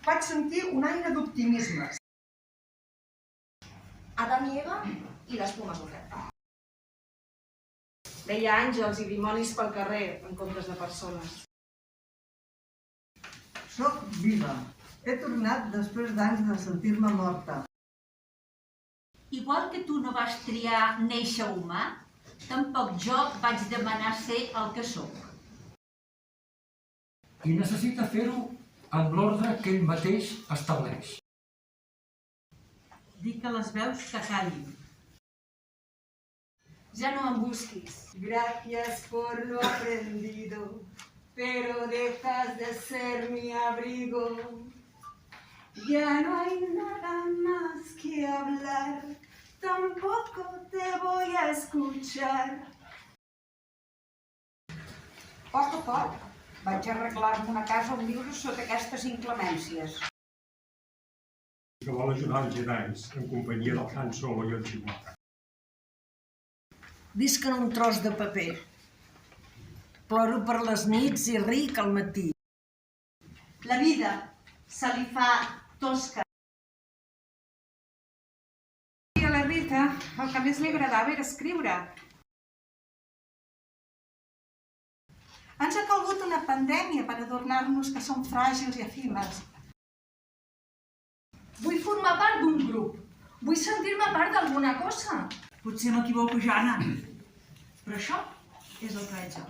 Faig sentir un aire d'optimisme. Adam i Eva i l'espuma s'oferta. Veia àngels i dimonis pel carrer en comptes de persones. Soc viva. He tornat després d'anys de sentir-me morta. Igual que tu no vas triar néixer humà, tampoc jo vaig demanar ser el que sóc. I necessita fer-ho amb l'ordre que ell mateix estableix. Dic a les veus que callin. Ja no em busquis. Gracias por lo aprendido, pero dejas de ser mi abrigo. Ya no hay nada más que hablar, tampoco te voy a escuchar. A poc vaig arreglar-me una casa on viure sota aquestes inclemències. Que vol ajudar els Jedis en companyia del Han Solo i el Chewbacca. Visc en un tros de paper. Ploro per les nits i ric al matí. La vida se li fa tosca. I a la Rita el que més li agradava era escriure. Ens ha calgut una pandèmia per adornar-nos que som fràgils i efímers. Vull formar part d'un grup. Vull sentir-me part d'alguna cosa. Potser m'equivoco, Joana, però això és el que veig jo.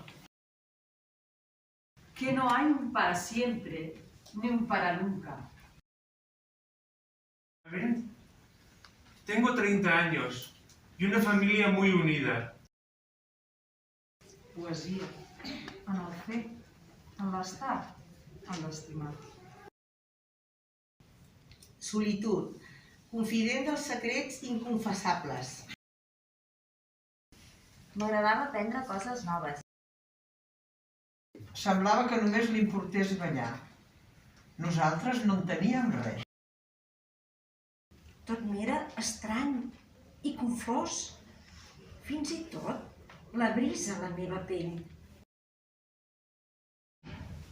Que no hay un para siempre, ni un para nunca. Tengo 30 años y una familia muy unida. Poesia. En el fer, en l'estar, en l'estimar. Solitud. Confident dels secrets inconfessables. M'agradava aprendre coses noves. Semblava que només li importés ballar. Nosaltres no en teníem res. Tot m'era estrany i confós. Fins i tot la brisa a la meva pell.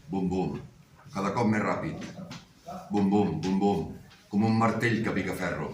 Bum, bum. Cada cop més ràpid. Bum, bum, bum, bum. Com un martell que pica ferro.